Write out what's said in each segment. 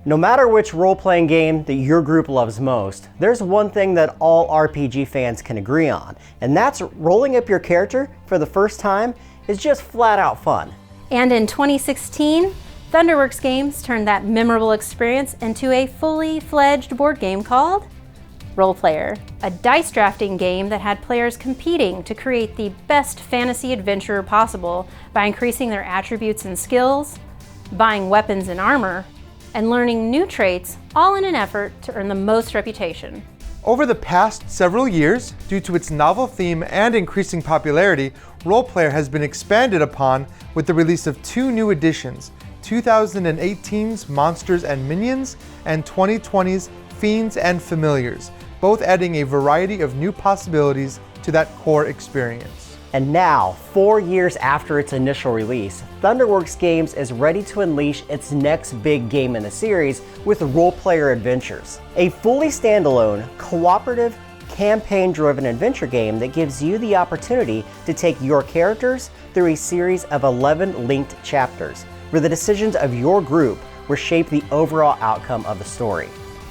No matter which role-playing game that your group loves most, there's one thing that all RPG fans can agree on, and that's rolling up your character for the first time is just flat out fun. And in 2016, Thunderworks Games turned that memorable experience into a fully fledged board game called Role Player, a dice drafting game that had players competing to create the best fantasy adventure possible by increasing their attributes and skills, buying weapons and armor, and learning new traits, all in an effort to earn the most reputation. Over the past several years, due to its novel theme and increasing popularity, Role Player has been expanded upon with the release of two new editions, 2018's Monsters and Minions and 2020's Fiends and Familiars, both adding a variety of new possibilities to that core experience. And now, 4 years after its initial release, Thunderworks Games is ready to unleash its next big game in the series with Role Player Adventures, a fully standalone, cooperative, campaign-driven adventure game that gives you the opportunity to take your characters through a series of 11 linked chapters, where the decisions of your group will shape the overall outcome of the story.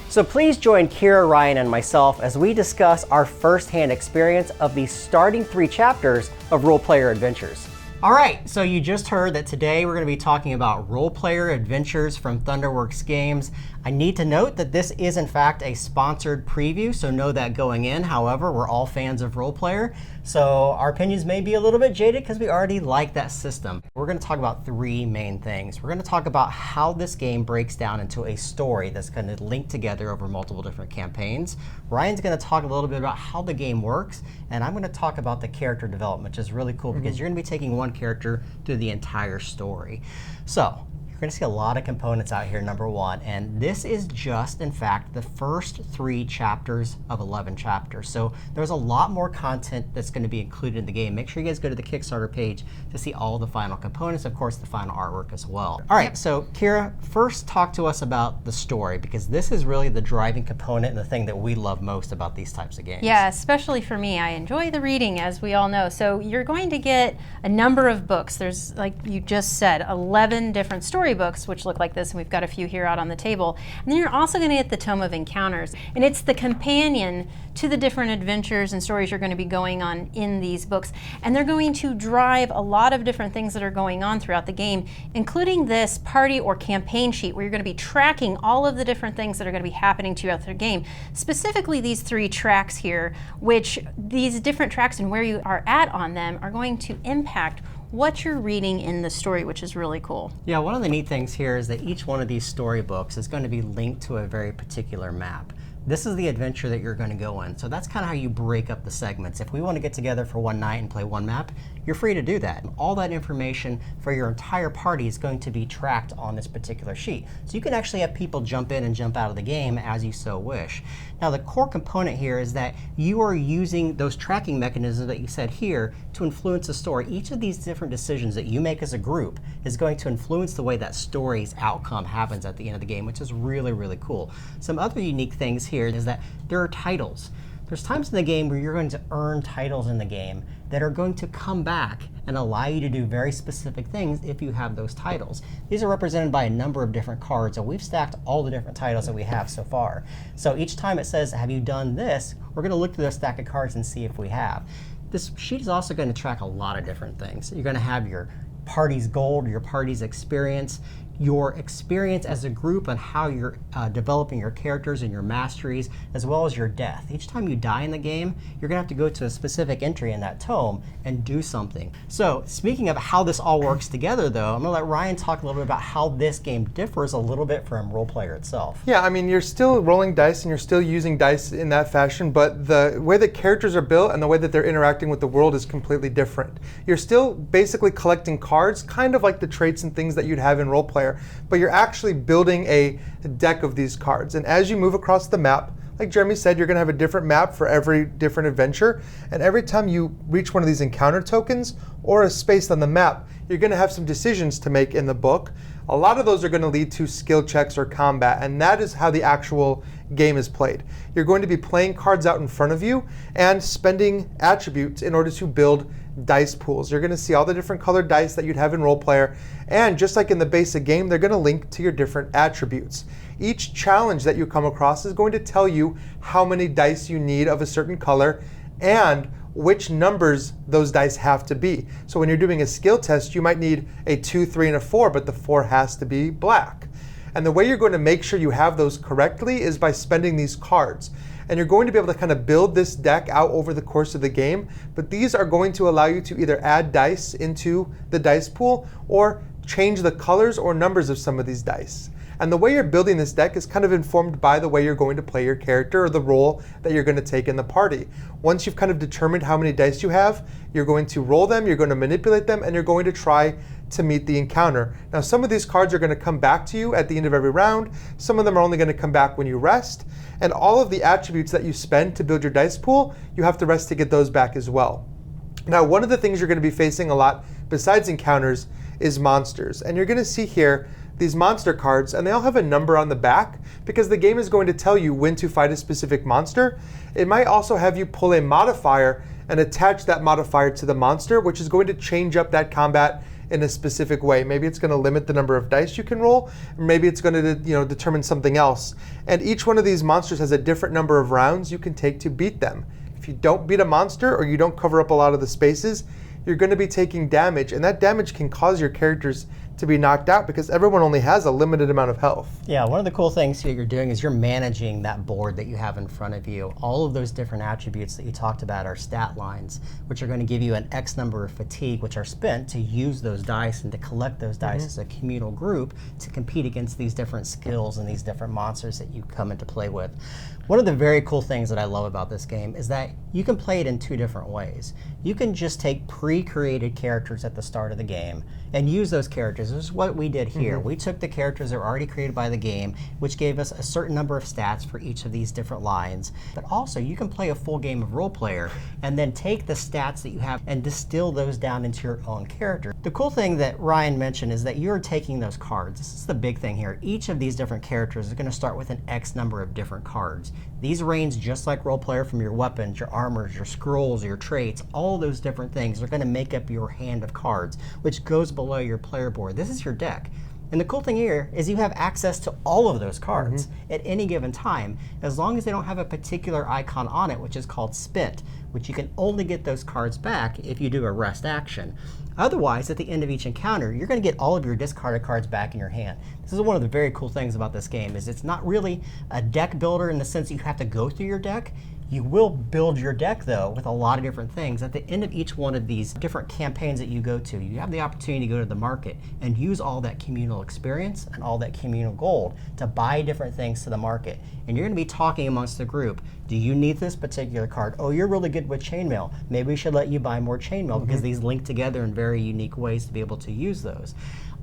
So please join Kira, Ryan, and myself as we discuss our first-hand experience of the starting 3 chapters of Role Player Adventures. All right, so you just heard that today we're going to be talking about Role Player Adventures from Thunderworks Games. I need to note that this is in fact a sponsored preview, so know that going in. However, we're all fans of Role Player, so our opinions may be a little bit jaded because we already like that system. We're going to talk about 3 main things. We're going to talk about how this game breaks down into a story that's going to link together over multiple different campaigns. Ryan's going to talk a little bit about how the game works, and I'm going to talk about the character development, which is really cool because you're going to be taking one character through the entire story. So you're going to see a lot of components out here, number one, and this is just, in fact, the first 3 chapters of 11 chapters. So there's a lot more content that's going to be included in the game. Make sure you guys go to the Kickstarter page to see all the final components, of course, the final artwork as well. All right, so Kira, first talk to us about the story, because this is really the driving component and the thing that we love most about these types of games. Yeah, especially for me. I enjoy the reading, as we all know. So you're going to get a number of books. There's, like you just said, 11 different storybooks, which look like this, and we've got a few here out on the table. And then you're also going to get the Tome of Encounters, and it's the companion to the different adventures and stories you're going to be going on in these books. And they're going to drive a lot of different things that are going on throughout the game, including this party or campaign sheet where you're going to be tracking all of the different things that are going to be happening to you throughout the game. Specifically these 3 tracks here, which these different tracks and where you are at on them are going to impact what you're reading in the story, which is really cool. Yeah, one of the neat things here is that each one of these storybooks is going to be linked to a very particular map. This is the adventure that you're going to go in. So that's kind of how you break up the segments. If we want to get together for one night and play one map, you're free to do that. All that information for your entire party is going to be tracked on this particular sheet. So you can actually have people jump in and jump out of the game as you so wish. Now the core component here is that you are using those tracking mechanisms that you said here to influence the story. Each of these different decisions that you make as a group is going to influence the way that story's outcome happens at the end of the game, which is really, really cool. Some other unique things here is that there are titles. There's times in the game where you're going to earn titles in the game that are going to come back and allow you to do very specific things if you have those titles. These are represented by a number of different cards, and we've stacked all the different titles that we have so far. So each time it says, have you done this, we're going to look through the stack of cards and see if we have. This sheet is also going to track a lot of different things. You're going to have your party's gold, your party's experience as a group on how you're developing your characters and your masteries, as well as your death. Each time you die in the game, you're going to have to go to a specific entry in that tome and do something. So speaking of how this all works together, though, I'm going to let Ryan talk a little bit about how this game differs a little bit from Role Player itself. Yeah, I mean, you're still rolling dice and you're still using dice in that fashion, but the way that characters are built and the way that they're interacting with the world is completely different. You're still basically collecting cards, kind of like the traits and things that you'd have in Role Player, but you're actually building a deck of these cards. And as you move across the map, like Jeremy said, you're going to have a different map for every different adventure. And every time you reach one of these encounter tokens or a space on the map, you're going to have some decisions to make in the book. A lot of those are going to lead to skill checks or combat, and that is how the actual game is played. You're going to be playing cards out in front of you and spending attributes in order to build dice pools. You're going to see all the different colored dice that you'd have in Role Player, and just like in the basic game, they're going to link to your different attributes. each challenge that you come across is going to tell you how many dice you need of a certain color and which numbers those dice have to be. So when you're doing a skill test, you might need a 2, 3, and a 4, but the 4 has to be black. And the way you're going to make sure you have those correctly is by spending these cards. And you're going to be able to kind of build this deck out over the course of the game, but these are going to allow you to either add dice into the dice pool or change the colors or numbers of some of these dice. And the way you're building this deck is kind of informed by the way you're going to play your character or the role that you're going to take in the party. Once you've kind of determined how many dice you have, you're going to roll them, you're going to manipulate them, and you're going to try to meet the encounter. Now, some of these cards are going to come back to you at the end of every round. Some of them are only going to come back when you rest. And all of the attributes that you spend to build your dice pool, you have to rest to get those back as well. Now, one of the things you're going to be facing a lot besides encounters is monsters. And you're going to see here these monster cards, and they all have a number on the back because the game is going to tell you when to fight a specific monster. It might also have you pull a modifier and attach that modifier to the monster, which is going to change up that combat in a specific way. Maybe it's going to limit the number of dice you can roll, or maybe it's going to determine something else. And each one of these monsters has a different number of rounds you can take to beat them. If you don't beat a monster or you don't cover up a lot of the spaces, you're going to be taking damage, and that damage can cause your characters to be knocked out because everyone only has a limited amount of health. Yeah, one of the cool things that you're doing is you're managing that board that you have in front of you. All of those different attributes that you talked about are stat lines, which are going to give you an X number of fatigue, which are spent to use those dice and to collect those dice as a communal group to compete against these different skills and these different monsters that you come into play with. One of the very cool things that I love about this game is that you can play it in two different ways. You can just take pre-created characters at the start of the game and use those characters. This is what we did here. We took the characters that were already created by the game, which gave us a certain number of stats for each of these different lines. But also, you can play a full game of role player and then take the stats that you have and distill those down into your own character. The cool thing that Ryan mentioned is that you're taking those cards. This is the big thing here. Each of these different characters is going to start with an X number of different cards. These range just like role player from your weapons, your armors, your scrolls, your traits. All those different things are going to make up your hand of cards, which goes below your player board. This is your deck. And the cool thing here is you have access to all of those cards at any given time, as long as they don't have a particular icon on it, which is called spent, which you can only get those cards back if you do a rest action. Otherwise, at the end of each encounter, you're going to get all of your discarded cards back in your hand. This is one of the very cool things about this game, is it's not really a deck builder in the sense that you have to go through your deck. You will build your deck, though, with a lot of different things. At the end of each one of these different campaigns that you go to, you have the opportunity to go to the market and use all that communal experience and all that communal gold to buy different things to the market. And you're going to be talking amongst the group. Do you need this particular card? Oh, you're really good with chainmail. Maybe we should let you buy more chainmail because these link together in very unique ways to be able to use those.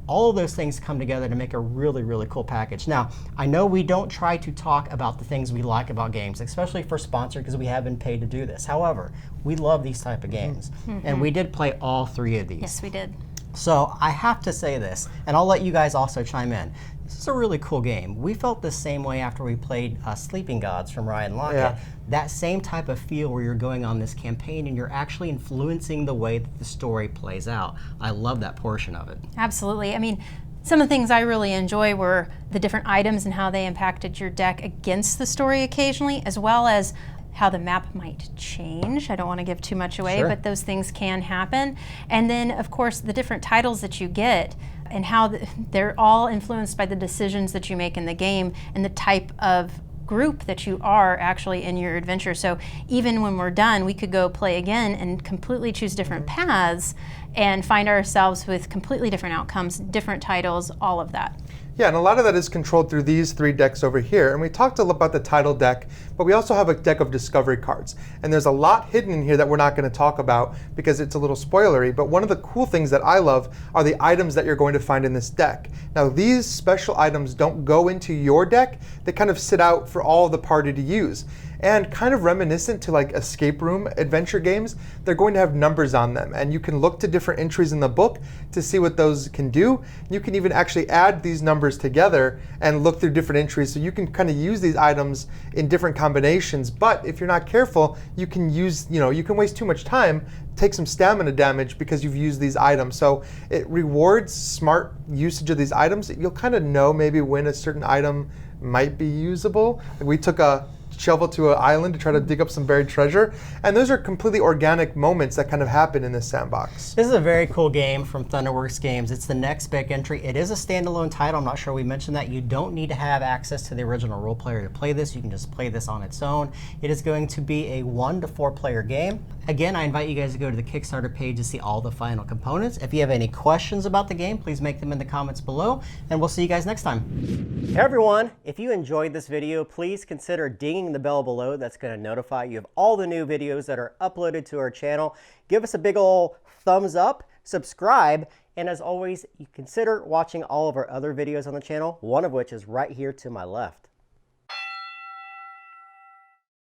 All of those things come together to make a really, really cool package. Now, I know we don't try to talk about the things we like about games, especially for sponsor, because we have been paid to do this. However, we love these type of games. And we did play all three of these. Yes, we did. So I have to say this, and I'll let you guys also chime in. This is a really cool game. We felt the same way after we played Sleeping Gods from Ryan Lockett. Yeah. That same type of feel where you're going on this campaign and you're actually influencing the way that the story plays out. I love that portion of it. Absolutely. I mean, some of the things I really enjoy were the different items and how they impacted your deck against the story occasionally, as well as how the map might change. I don't want to give too much away, but those things can happen. And then, of course, the different titles that you get and how they're all influenced by the decisions that you make in the game and the type of group that you are actually in your adventure. So even when we're done, we could go play again and completely choose different paths and find ourselves with completely different outcomes, different titles, all of that. Yeah, and a lot of that is controlled through these three decks over here. And we talked a lot about the title deck, but we also have a deck of discovery cards. And there's a lot hidden in here that we're not going to talk about because it's a little spoilery. But one of the cool things that I love are the items that you're going to find in this deck. Now, these special items don't go into your deck. They kind of sit out for all of the party to use. And kind of reminiscent to like escape room adventure games, they're going to have numbers on them. And you can look to different entries in the book to see what those can do. You can even actually add these numbers together and look through different entries. So you can kind of use these items in different combinations. But if you're not careful, you can use, you can waste too much time, take some stamina damage because you've used these items. So it rewards smart usage of these items. You'll kind of know maybe when a certain item might be usable. We took a shovel to an island to try to dig up some buried treasure, and those are completely organic moments that kind of happen in this sandbox. This is a very cool game from Thunderworks Games. It's the next big entry. It is a standalone title. I'm not sure we mentioned that. You don't need to have access to the original role player to play this. You can just play this on its own. It is going to be a 1 to 4 player game. Again, I invite you guys to go to the Kickstarter page to see all the final components. If you have any questions about the game, please make them in the comments below, and we'll see you guys next time. Hey everyone, if you enjoyed this video, please consider dinging the bell below. That's going to notify you of all the new videos that are uploaded to our channel. Give us a big ol' thumbs up, subscribe, and as always, you consider watching all of our other videos on the channel, one of which is right here to my left.